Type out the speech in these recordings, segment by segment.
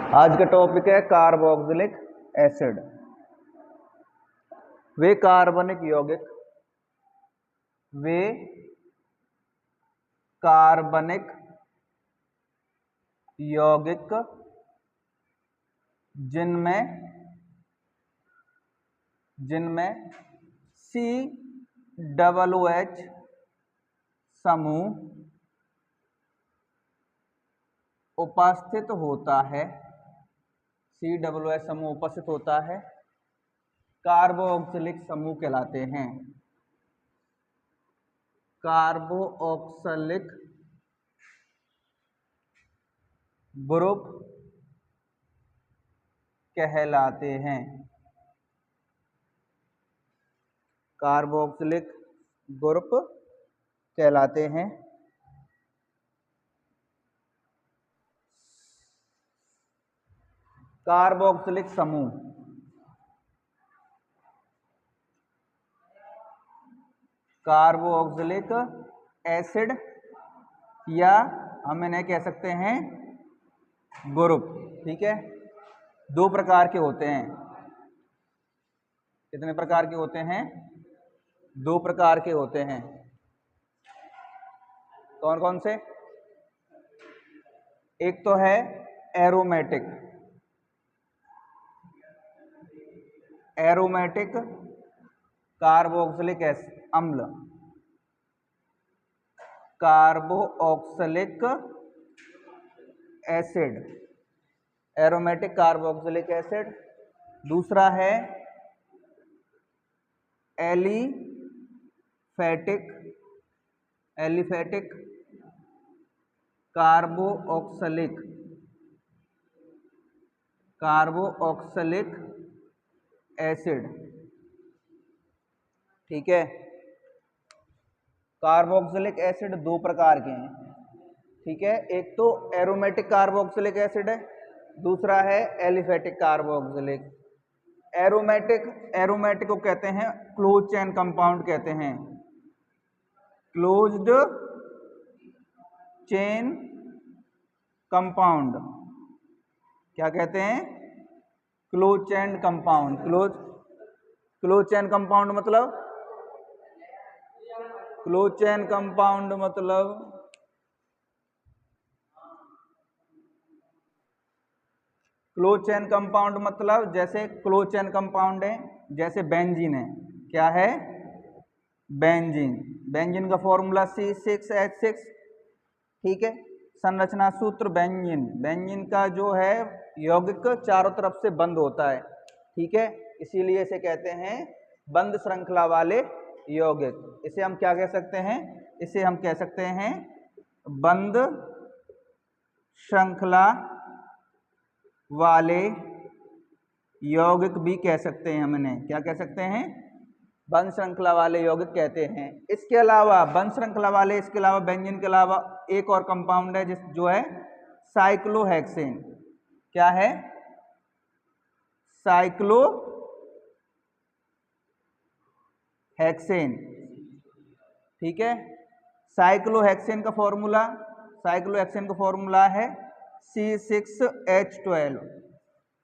आज का टॉपिक है कार्बोक्सिलिक एसिड। वे कार्बनिक यौगिक जिनमें COOH समूह उपस्थित होता है। COOH समूह उपस्थित होता है, कार्बोक्सिलिक समूह कहलाते हैं। कार्बोक्सिलिक ग्रुप कहलाते हैं। कार्बोक्सिलिक ग्रुप कहलाते हैं। कार्बोक्सिलिक समूह कार्बोक्सिलिक एसिड या हम इन्हें कह सकते हैं ग्रुप। ठीक है, दो प्रकार के होते हैं। कितने प्रकार के होते हैं? दो प्रकार के होते हैं। कौन कौन से? एक तो है एरोमेटिक कार्बोक्सिलिक अम्ल, carboxylic acid, aromatic carboxylic acid. दूसरा है एलिफेटिक कार्बोक्सिलिक एसिड। ठीक है, कार्बोक्सिलिक एसिड दो प्रकार के हैं। ठीक है, एक तो एरोमेटिक कार्बोक्सिलिक एसिड है, दूसरा है एलिफेटिक कार्बोक्सिलिक। एरोमेटिक को कहते हैं क्लोज चेन कंपाउंड कहते हैं। क्लोज्ड चेन कंपाउंड क्या कहते हैं? Close chain compound. Close chain compound मतलब जैसे क्लोज चेन कंपाउंड है, जैसे बेंजीन है। क्या है? बेंजीन का फॉर्मूला C6H6। ठीक है, संरचना सूत्र बेंजीन का जो है यौगिक चारों तरफ से बंद होता है। ठीक है, इसीलिए इसे कहते हैं बंद श्रृंखला वाले यौगिक। इसे हम क्या कह सकते हैं? इसे हम कह सकते हैं बंद श्रृंखला वाले यौगिक भी कह सकते हैं। हम इन्हें क्या कह सकते हैं? बंद श्रृंखला वाले यौगिक कहते हैं। इसके अलावा बंद श्रृंखला वाले, इसके अलावा बेंजीन के अलावा एक और कंपाउंड है जो है साइक्लोहेक्सेन। क्या है? साइक्लोहेक्सेन। ठीक है, साइक्लोहेक्सेन का फॉर्मूला है C6H12।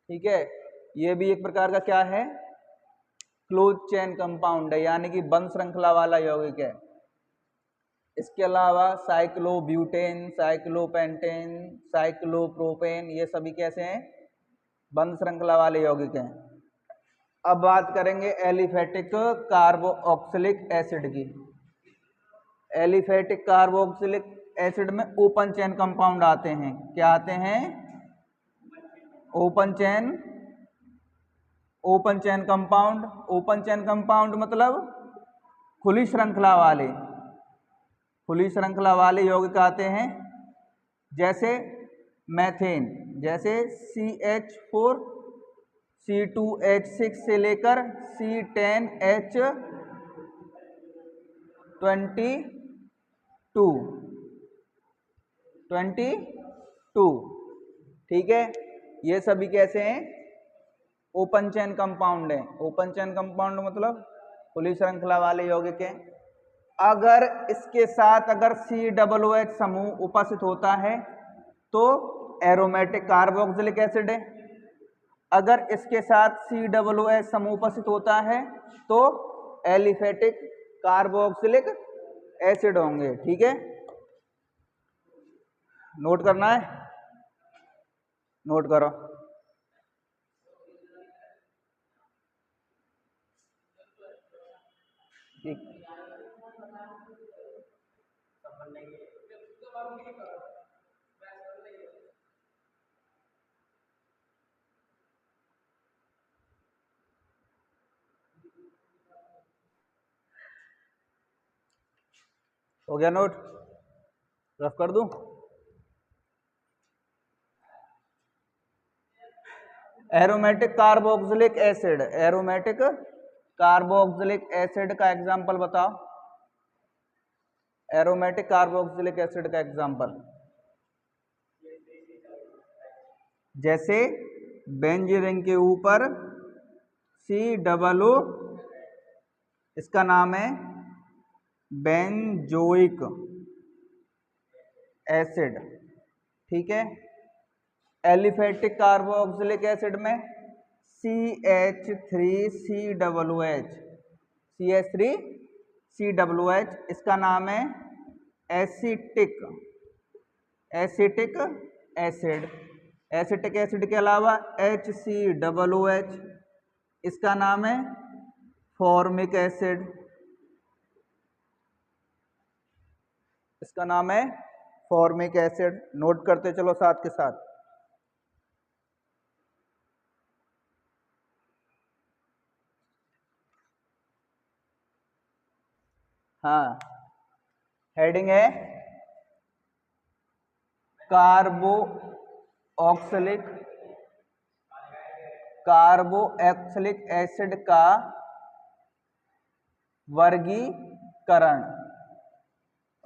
ठीक है, ये भी एक प्रकार का क्या है? क्लोज चेन कंपाउंड है, यानी कि बंद श्रृंखला वाला यौगिक है। इसके अलावा साइक्लोब्यूटेन, साइक्लोपेंटेन, साइक्लोप्रोपेन, ये सभी कैसे हैं? बंद श्रृंखला वाले यौगिक हैं। अब बात करेंगे एलिफेटिक कार्बोक्सिलिक एसिड की। एलिफेटिक कार्बोक्सिलिक एसिड में ओपन चेन कंपाउंड आते हैं। क्या आते हैं? ओपन चेन कंपाउंड मतलब खुली श्रृंखला वाले यौगिक आते हैं। जैसे मैथेन, जैसे CH4 C2H6 से लेकर C10H22। ठीक है, ये सभी कैसे हैं? ओपन चेन कंपाउंड है। ओपन चेन कंपाउंड मतलब खुली श्रृंखला वाले यौगिक हैं। अगर इसके साथ COOH समूह उपस्थित होता है तो एरोमेटिक कार्बोक्सिलिक एसिड है। अगर इसके साथ COOH समूह उपस्थित होता है तो एलिफेटिक कार्बोक्सिलिक एसिड होंगे। ठीक है, नोट करना है, नोट करो। ठीक, हो गया नोट, रफ कर दूं। Aromatic carboxylic acid, aromatic carboxylic acid का एग्जांपल बताओ। एरोमेटिक कार्बोक्सिलिक एसिड का एग्जांपल जैसे बेंजीन रिंग के ऊपर COO, इसका नाम है बेंजोइक एसिड। ठीक है, एलिफेटिक कार्बोक्सिलिक एसिड में CH3COOH, इसका नाम है एसिटिक एसिड। एसिटिक एसिड के अलावा HCOOH, इसका नाम है फॉर्मिक एसिड, इसका नाम है फॉर्मिक एसिड। नोट करते चलो साथ के साथ। हाँ, हेडिंग है कार्बोक्सिलिक एसिड का वर्गीकरण।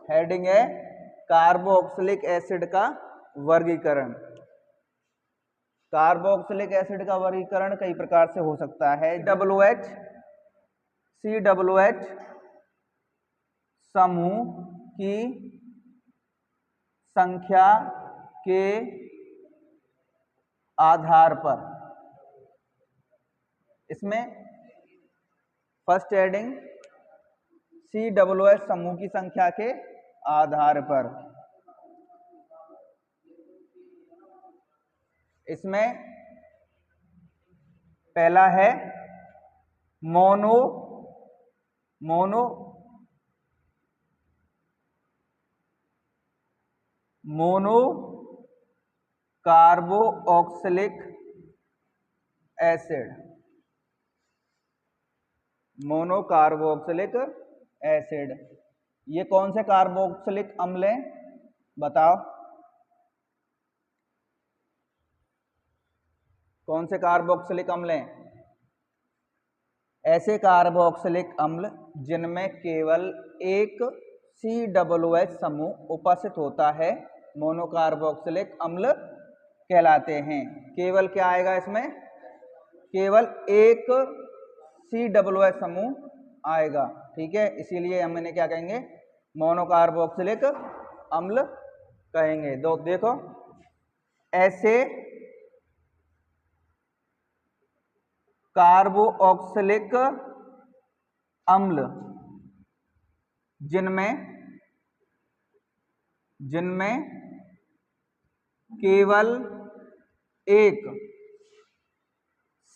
हेडिंग है कार्बोक्सिलिक एसिड का वर्गीकरण। कार्बोक्सिलिक एसिड का वर्गीकरण कई प्रकार से हो सकता है। COOH समूह की संख्या के आधार पर, इसमें फर्स्ट हेडिंग COOH समूह की संख्या के आधार पर, इसमें पहला है mono carboxylic acid. Mono carboxylic acid, ये कौन से कार्बोक्सिलिक अम्ल हैं बताओ? कौन से कार्बोक्सिलिक अम्ल हैं? ऐसे कार्बोक्सिलिक अम्ल जिनमें केवल एक COOH समूह उपस्थित होता है मोनोकार्बोक्सिलिक अम्ल कहलाते हैं। केवल क्या आएगा इसमें? केवल एक COOH समूह आएगा। ठीक है, इसीलिए हम इन्हें क्या कहेंगे? मोनोकार्बोक्सिलिक अम्ल कहेंगे। देखो, ऐसे कार्बोक्सिलिक अम्ल जिनमें केवल एक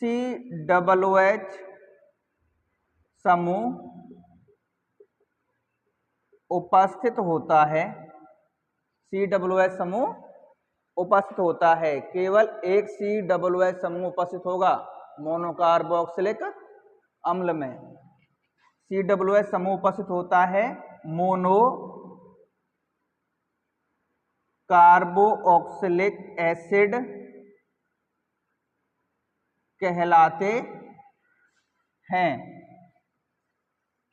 COOH समूह उपस्थित होता है, COOH समूह उपस्थित होता है, केवल एक COOH समूह उपस्थित होगा मोनोकार्बोक्सिलिक अम्ल में। COOH समूह उपस्थित होता है मोनो कार्बोक्सिलिक एसिड कहलाते हैं।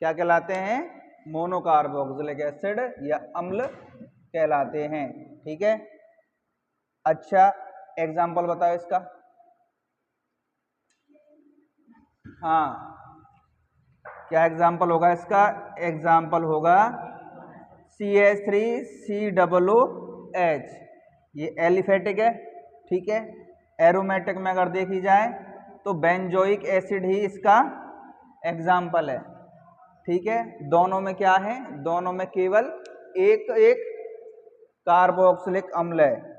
क्या कहलाते हैं? मोनोकार्बोक्सिलिक एसिड या अम्ल कहलाते हैं। ठीक है, अच्छा एग्जाम्पल बताओ इसका। हाँ, क्या एग्जाम्पल होगा इसका? एग्जाम्पल होगा CH3COOH। ये एलिफेटिक है, ठीक है। एरोमेटिक में अगर देखी जाए तो बेंजोइक एसिड ही इसका एग्जाम्पल है, ठीक है। दोनों में क्या है, दोनों में केवल एक एक कार्बोक्सिलिक अम्ल है।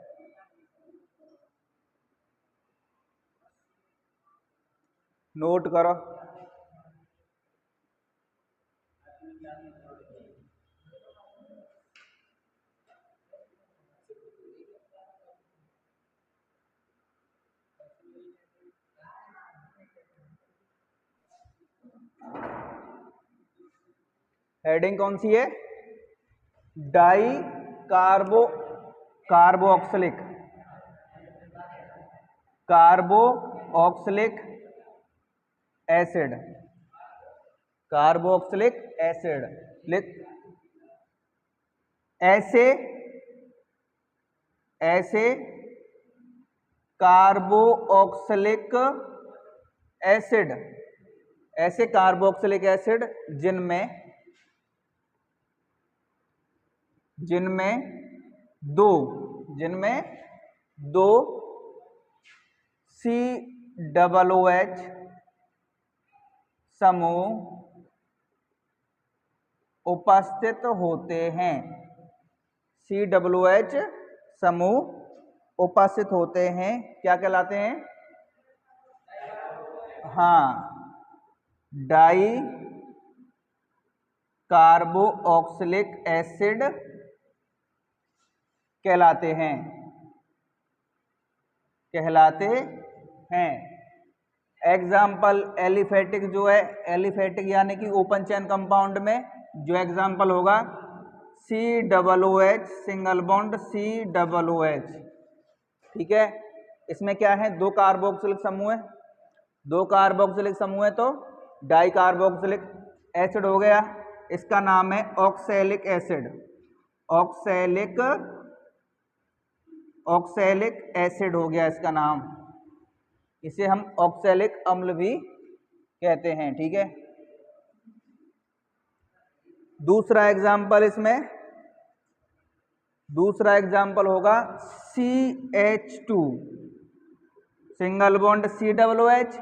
नोट करो। हेडिंग कौन सी है, di carboxylic acid, carboxylic acid लिख। ऐसे कार्बोक्सिलिक एसिड, ऐसे कार्बोक्सिलिक एसिड जिनमें दो COOH समूह उपस्थित होते हैं। COOH समूह उपस्थित होते हैं, क्या कहलाते हैं, हाँ, डाई कार्बोक्सिलिक एसिड कहलाते हैं। एग्जाम्पल एलिफेटिक जो है, एलिफेटिक यानी कि ओपन चेन कंपाउंड में जो एग्जाम्पल होगा COOH सिंगल बॉन्ड COOH, ठीक है। इसमें क्या है, दो कार्बोक्सिलिक समूह है तो डाई कार्बोक्सिलिक एसिड हो गया। इसका नाम है ऑक्सैलिक एसिड, ऑक्सैलिक एसिड हो गया इसका नाम। इसे हम ऑक्सैलिक अम्ल भी कहते हैं, ठीक है। दूसरा एग्जाम्पल होगा CH2 सिंगल बॉन्ड COOH,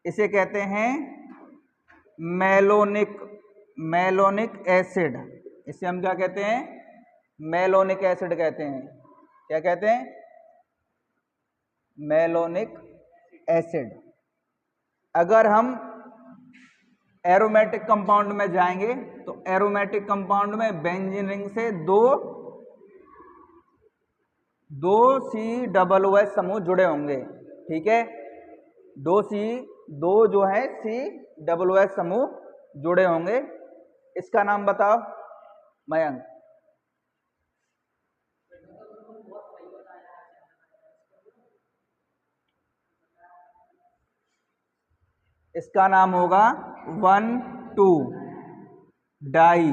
इसे कहते हैं मेलोनिक एसिड। इसे हम क्या कहते हैं, मेलोनिक एसिड कहते हैं। क्या कहते हैं, मेलोनिक एसिड। अगर हम एरोमेटिक कंपाउंड में जाएंगे तो एरोमेटिक कंपाउंड में बेंजीन रिंग से दो COOH समूह जुड़े होंगे, ठीक है। दो जो है COOH समूह जुड़े होंगे। इसका नाम बताओ मयंक। इसका नाम होगा 1,2 डाई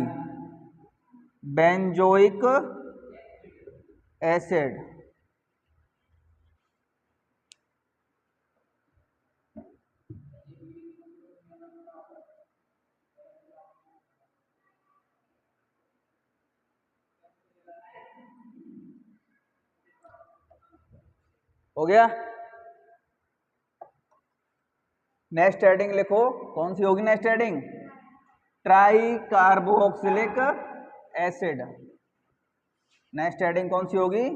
बेंजोइक एसिड। हो गया। नेक्स्ट हेडिंग लिखो, कौन सी होगी next heading, try carboxylic acid. Next heading कौन सी होगी,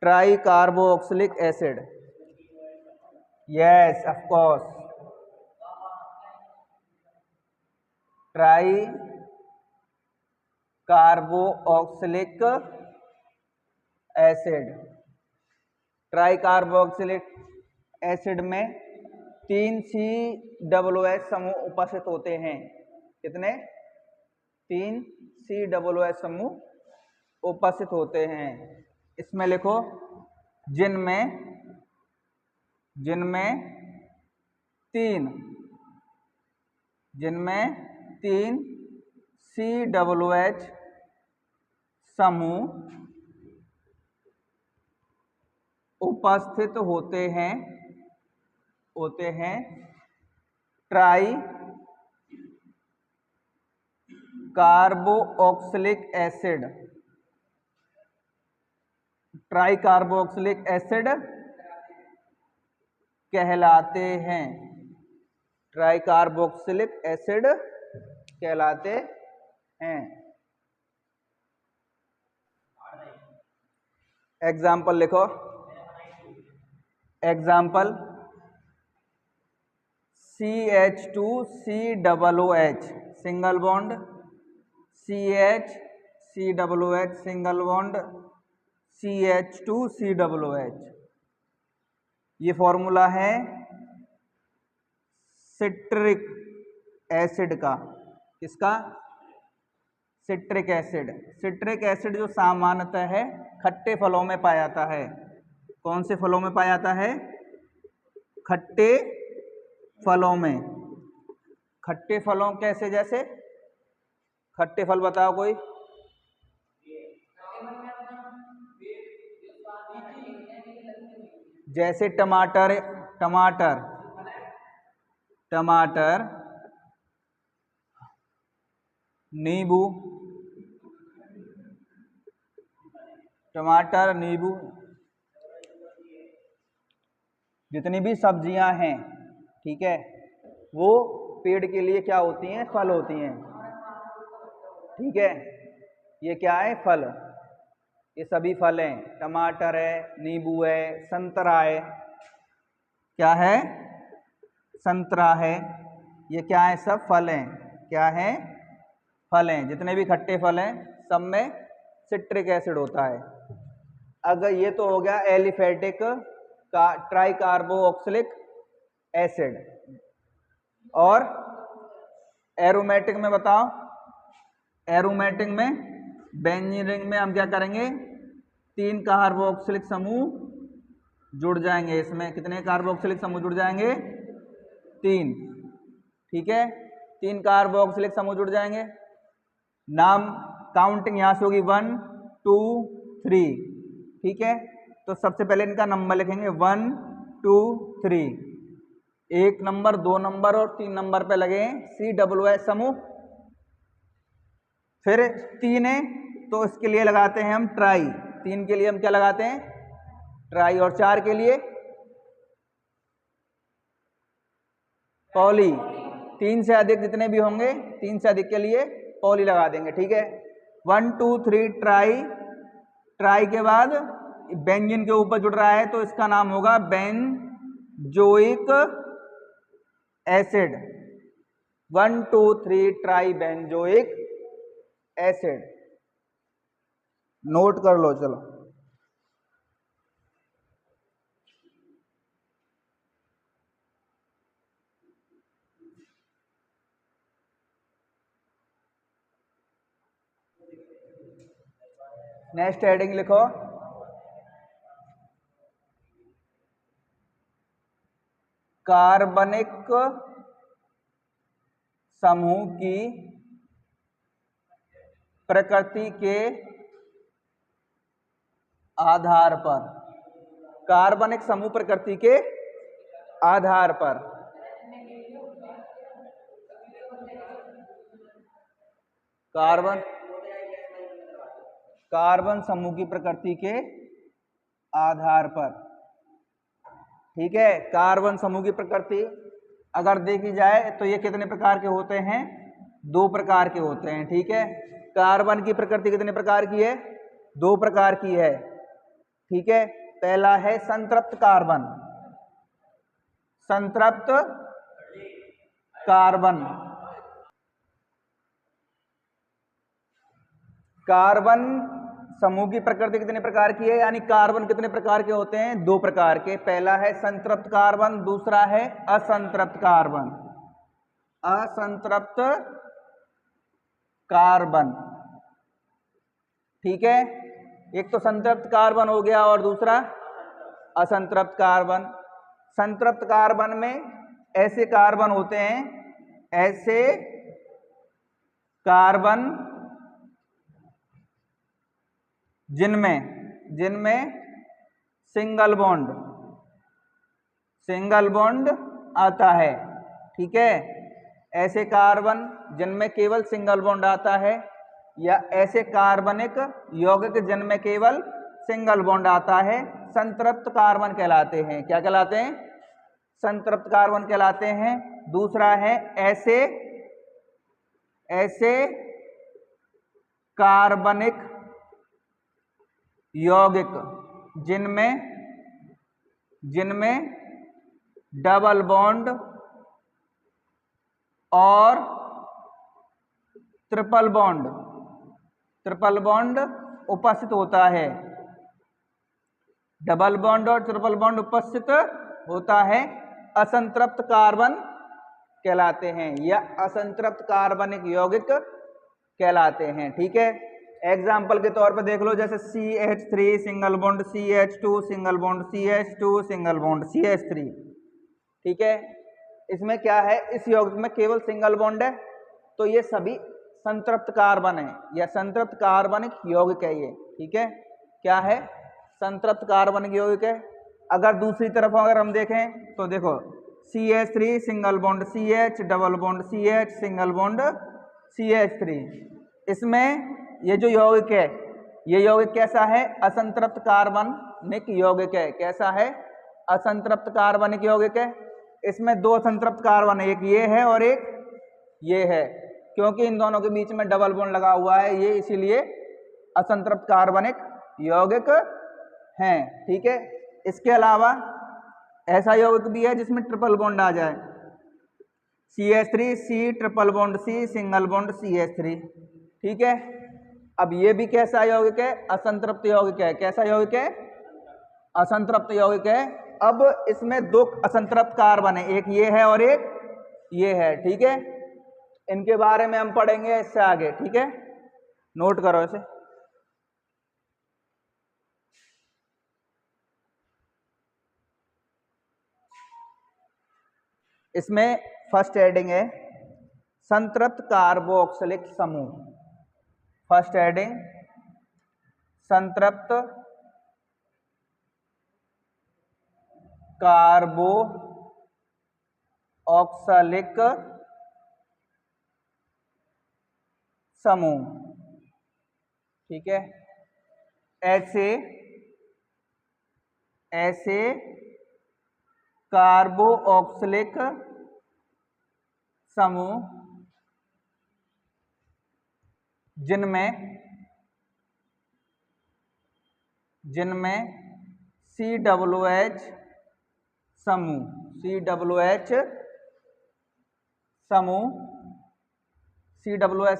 try carboxylic acid. Yes of course, try carboxylic acid. Try carboxylic acid में 3 COOH समूह उपस्थित होते हैं। कितने, 3 COOH समूह उपस्थित होते हैं। इसमें लिखो जिनमें 3 COOH समूह उपस्थित होते हैं try carboxylic acid, try carboxylic acid कहलाते हैं, ट्राई कार्बोक्सिलिक एसिड कहलाते हैं। एग्जाम्पल लिखो, example CH2COOH single bond, CH single bond, CH2COOH। ये फॉर्मूला है सिट्रिक एसिड का। किसका? Citric acid. सिट्रिक एसिड जो सामान्यतः है खट्टे फलों में पाया जाता है। कौन से फलों में पाया जाता है? खट्टे फलों में। खट्टे फलों कैसे? जैसे खट्टे फल बताओ कोई। जैसे टमाटर, टमाटर, टमाटर, नींबू, टमाटर, नींबू, जितनी भी सब्जियां हैं, ठीक है, वो पेड़ के लिए क्या होती हैं? फल होती हैं। ठीक है, ये क्या है? फल। ये सभी फल हैं, टमाटर है, नींबू है, संतरा है, क्या है? संतरा है। ये क्या है? सब फल हैं। क्या है? फल हैं। जितने भी खट्टे फल हैं सब में सिट्रिक एसिड होता है। अगर ये तो हो गया एलिफेटिक का ट्राई कार्बोक्सिलिक एसिड। और एरोमेटिक में बताओ। एरोमेटिक में बेंजीन रिंग में हम क्या करेंगे? 3 कार्बोक्सिलिक समूह जुड़ जाएंगे। इसमें कितने कार्बोक्सिलिक समूह जुड़ जाएंगे? 3। ठीक है, 3 कार्बोक्सिलिक समूह जुड़ जाएंगे। नाम काउंटिंग यहां से होगी 1 2 3। ठीक है, तो सबसे पहले इनका नंबर लिखेंगे 1 2 3। 1 नंबर, 2 नंबर और 3 नंबर पे लगे COOH समूह। फिर 3 है तो इसके लिए लगाते हैं हम ट्राई। 3 के लिए हम क्या लगाते हैं? ट्राई। और 4 के लिए पॉली। 3 से अधिक जितने भी होंगे, 3 से अधिक के लिए पॉली लगा देंगे। ठीक है, 1 2 3 ट्राई। ट्राई के बाद बेंजीन के ऊपर जुड़ रहा है तो इसका नाम होगा benzoic acid. 1 2 3 try benzoic acid. Note कर लो। चलो, नेक्स्ट हेडिंग लिखो, कार्बनिक समूह की प्रकृति के आधार पर। कार्बनिक समूह प्रकृति के आधार पर। कार्बन समूह की प्रकृति के आधार पर। ठीक है, कार्बन समूह की प्रकृति अगर देखी जाए तो ये कितने प्रकार के होते हैं? 2 प्रकार के होते हैं। ठीक है, कार्बन की प्रकृति कितने प्रकार की है? 2 प्रकार की है। ठीक है, पहला है संतृप्त कार्बन। संतृप्त कार्बन। कार्बन समूह की प्रकृति कितने प्रकार की है? यानी कार्बन कितने प्रकार के होते हैं? 2 प्रकार के। पहला है संतृप्त कार्बन, दूसरा है असंतृप्त कार्बन। असंतृप्त कार्बन। ठीक है, एक तो संतृप्त कार्बन हो गया और दूसरा असंतृप्त कार्बन। संतृप्त कार्बन में ऐसे कार्बन होते हैं, ऐसे कार्बन जिनमें सिंगल बॉन्ड आता है। ठीक है, ऐसे कार्बन जिनमें केवल सिंगल बॉन्ड आता है, या ऐसे कार्बनिक यौगिक जिनमें केवल सिंगल बॉन्ड आता है, संतृप्त कार्बन कहलाते हैं। क्या कहलाते हैं? संतृप्त कार्बन कहलाते हैं। दूसरा है ऐसे कार्बनिक यौगिक जिनमें डबल बॉन्ड और ट्रिपल बॉन्ड उपस्थित होता है। डबल बॉन्ड और ट्रिपल बॉन्ड उपस्थित होता है, असंतृप्त कार्बन कहलाते हैं, या असंतृप्त कार्बनिक यौगिक कहलाते हैं। ठीक है, एग्जाम्पल के तौर पर देख लो, जैसे CH3 single bond CH2 single bond CH2 single bond CH3। ठीक है, इसमें क्या है, इस यौगिक में केवल सिंगल बॉन्ड है, तो ये सभी संतृप्त कार्बन है या संतृप्त कार्बनिक यौगिक है ये। ठीक है, क्या है? संतृप्त कार्बनिक यौगिक है। अगर दूसरी तरफ अगर हम देखें तो देखो CH3 single bond CH double bond CH single bond CH3, इसमें ये जो यौगिक है, ये यौगिक कैसा है? असंतृप्त कार्बनिक यौगिक है। कैसा है? असंतृप्त कार्बनिक यौगिक है। इसमें दो असंतृप्त कार्बन है, एक ये है और एक ये है, क्योंकि इन दोनों के बीच में डबल बॉन्ड लगा हुआ है ये, इसीलिए असंतृप्त कार्बनिक यौगिक हैं। ठीक है, इसके अलावा ऐसा यौगिक भी है जिसमें ट्रिपल बॉन्ड आ जाए, CH3 C triple bond C single bond CH3। ठीक है, अब ये भी कैसा यौगिक है? असंतृप्त यौगिक है। कैसा यौगिक है? असंतृप्त यौगिक है। अब इसमें दो असंतृप्त कार्बन है, एक ये है और एक ये है। ठीक है, इनके बारे में हम पढ़ेंगे इससे आगे। ठीक है, नोट करो इसे। इसमें फर्स्ट हेडिंग है संतृप्त कार्बोक्सिलिक समूह। फर्स्ट हेडिंग संतृप्त कार्बोक्सिलिक समूह। ठीक है, ऐसे कार्बोक्सिलिक समूह जिनमें COOH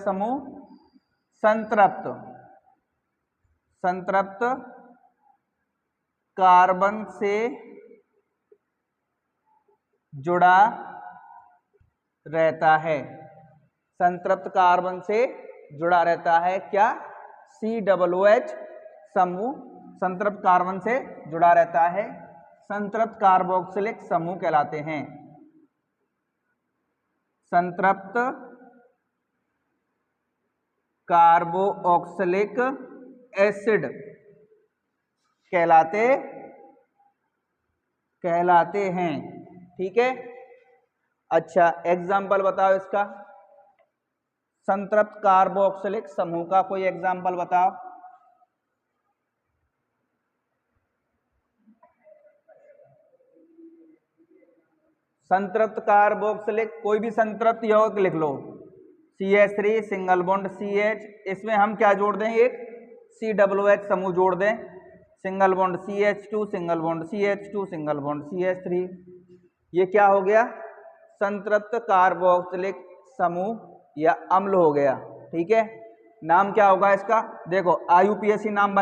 समूह संतृप्त कार्बन से जुड़ा रहता है। संतृप्त कार्बन से जुड़ा रहता है। क्या? COOH समूह संतृप्त कार्बन से जुड़ा रहता है, संतृप्त कार्बोक्सिलिक समूह कहलाते हैं। संतृप्त कार्बोक्सिलिक एसिड कहलाते हैं। ठीक है, अच्छा एग्जाम्पल बताओ इसका, संतृप्त कार्बोक्सिलिक समूह का कोई एग्जाम्पल बताओ। संतृप्त कार्बोक्सिलिक कोई भी संतृप्त यौगिक लिख लो, CH3 सिंगल बॉन्ड CH, इसमें हम क्या जोड़ दें? एक COOH समूह जोड़ दें, single bond CH2 single bond CH2 single bond CH3। ये क्या हो गया? संतृप्त कार्बोक्सिलिक समूह या अम्ल हो गया। ठीक है, नाम क्या होगा इसका? देखो IUPAC नाम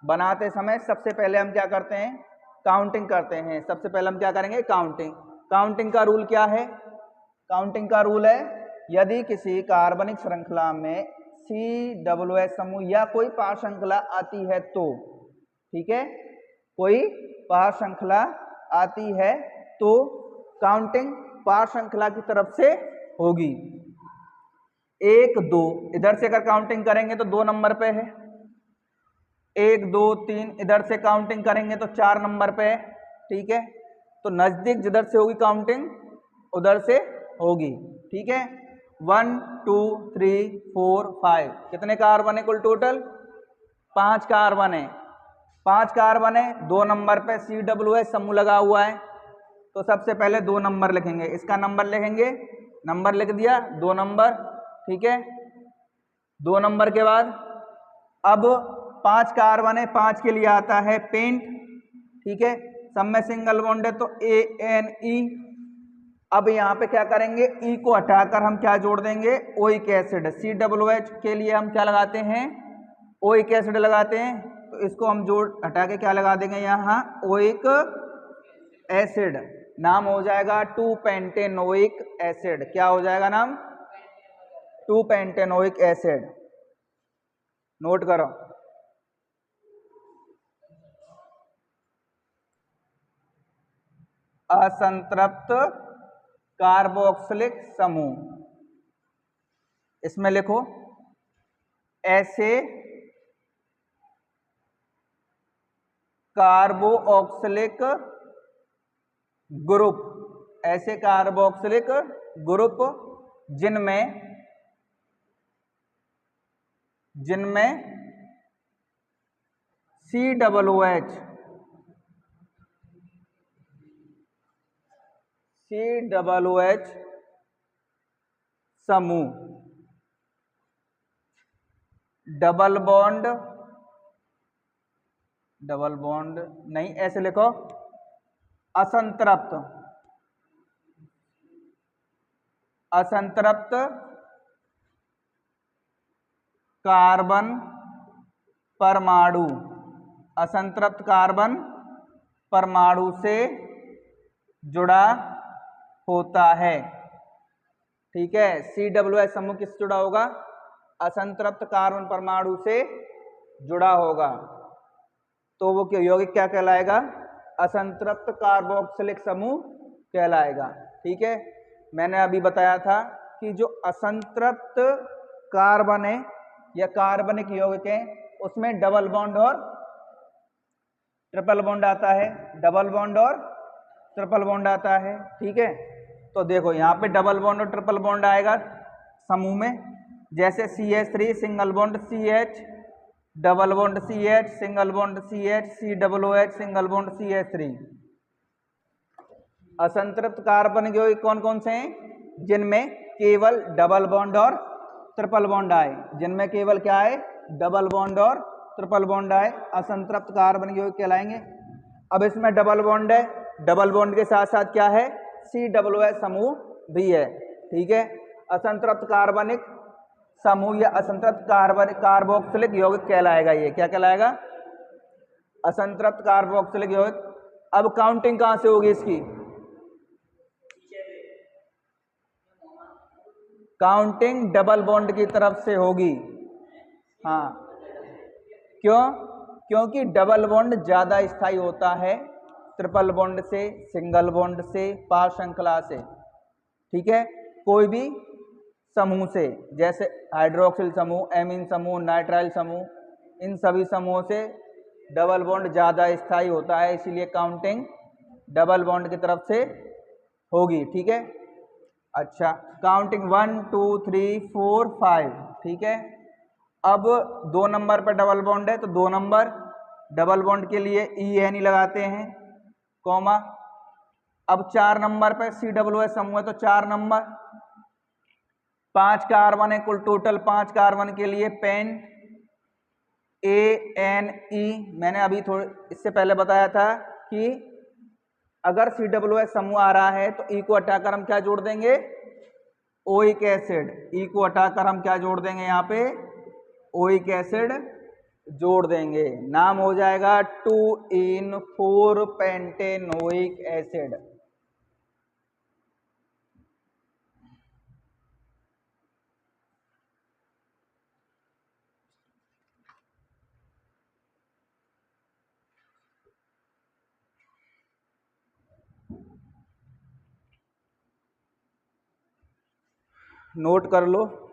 बनाते समय सबसे पहले हम क्या करते हैं? काउंटिंग करते हैं। सबसे पहले हम क्या करेंगे? काउंटिंग का रूल क्या है? काउंटिंग का रूल है, यदि किसी कार्बनिक श्रृंखला में COOH समूह या कोई पार श्रृंखला आती है तो, ठीक है, कोई पार श्रृंखला आती है तो काउंटिंग पार श्रृंखला की तरफ से होगी। 1 2 इधर से अगर काउंटिंग करेंगे तो 2 नंबर पे है, 1 2 3 इधर से काउंटिंग करेंगे तो 4 नंबर पे है। ठीक है, तो नजदीक जिधर से होगी काउंटिंग उधर से होगी। ठीक है, 1 2 3 4 5 कितने कार्बन है कुल टोटल? 5 कार्बन है। 5 कार्बन है, 2 नंबर पे COOH समूह लगा हुआ है, तो सबसे पहले 2 नंबर लिखेंगे, इसका नंबर लिखेंगे, नंबर लिख दिया 2 नंबर। ठीक है, 2 नंबर के बाद अब 5 कार्बन है, 5 के लिए आता है पेंट। ठीक है, सब में सिंगल बॉन्ड है तो ANE। अब यहाँ पे क्या करेंगे, E को हटाकर हम क्या जोड़ देंगे, ओइक एसिड। COOH के लिए हम क्या लगाते हैं, ओइक एसिड लगाते हैं, तो इसको हम जोड़ हटा के क्या लगा देंगे यहाँ, ओइक एसिड। नाम हो जाएगा 2-पेंटेनोइक एसिड। क्या हो जाएगा नाम? 2-पेंटेनोइक एसिड। नोट करो। असंतृप्त कार्बोक्सिलिक समूह, इसमें लिखो ऐसे कार्बोक्सिलिक ग्रुप, ऐसे कार्बोक्सिलिक ग्रुप जिनमें COOH समूह डबल बॉन्ड नहीं, ऐसे लिखो असंतृप्त कार्बन परमाणु, असंतृप्त कार्बन परमाणु से जुड़ा होता है। ठीक है, COOH समूह किससे जुड़ा होगा, असंतृप्त कार्बन परमाणु से जुड़ा होगा, तो वो यौगिक क्या कहलाएगा, असंतृप्त कार्बोक्सिलिक समूह कहलाएगा। ठीक है, मैंने अभी बताया था कि जो असंतृप्त कार्बन है या कार्बनिक यौगिक है उसमें डबल बॉन्ड और ट्रिपल बॉन्ड आता है, डबल बॉन्ड और ट्रिपल बॉन्ड आता है। ठीक है, तो देखो यहाँ पे डबल बॉन्ड और ट्रिपल बॉन्ड आएगा समूह में, जैसे CH3 single bond CH, double bond CH, single bond CH, COOH single bond CH3। असंतृप्त कार्बन यौगिक कौन कौन से हैं, जिनमें केवल डबल बॉन्ड और ट्रिपल बॉन्ड आए, जिनमें केवल क्या है, डबल बॉन्ड और ट्रिपल बॉन्ड आए, असंतृप्त कार्बन यौगिक कहलाएंगे। अब इसमें डबल बॉन्ड है, डबल बॉन्ड के साथ साथ क्या है, COOH समूह भी है। ठीक है, असंतृप्त कार्बनिक समूह या असंतृप्त कार्बोक्सिलिक यौगिक कहलाएगा। ये क्या कहलाएगा, असंतृप्त कार्बोक्सिलिक यौगिक। अब काउंटिंग कहां से होगी इसकी, काउंटिंग डबल बॉन्ड की तरफ से होगी। हाँ, क्यों, क्योंकि डबल बॉन्ड ज्यादा स्थायी होता है ट्रिपल बॉन्ड से, सिंगल बॉन्ड से, पार श्रृंखला से। ठीक है, कोई भी समूह से, जैसे हाइड्रोक्सिल समूह, एमीन समूह, नाइट्राइल समूह, इन सभी समूहों से डबल बॉन्ड ज्यादा स्थायी होता है, इसीलिए काउंटिंग डबल बॉन्ड की तरफ से होगी। ठीक है, अच्छा, काउंटिंग 1 2 3 4 5। ठीक है, अब 2 नंबर पर डबल बॉन्ड है तो 2 नंबर, डबल बॉन्ड के लिए ENE लगाते हैं, कॉमा। अब 4 नंबर पर COOH समूह है तो 4 नंबर, 5 कार्बन है कुल टोटल, 5 कार्बन के लिए पेन ANE। मैंने अभी थोड़े इससे पहले बताया था कि अगर COOH समूह आ रहा है तो E को हटाकर हम क्या जोड़ देंगे, ओइक एसिड। E को हटाकर हम क्या जोड़ देंगे, यहाँ पे ओइक एसिड जोड़ देंगे, नाम हो जाएगा 2-in-4-पेंटेनोइक एसिड। नोट कर लो।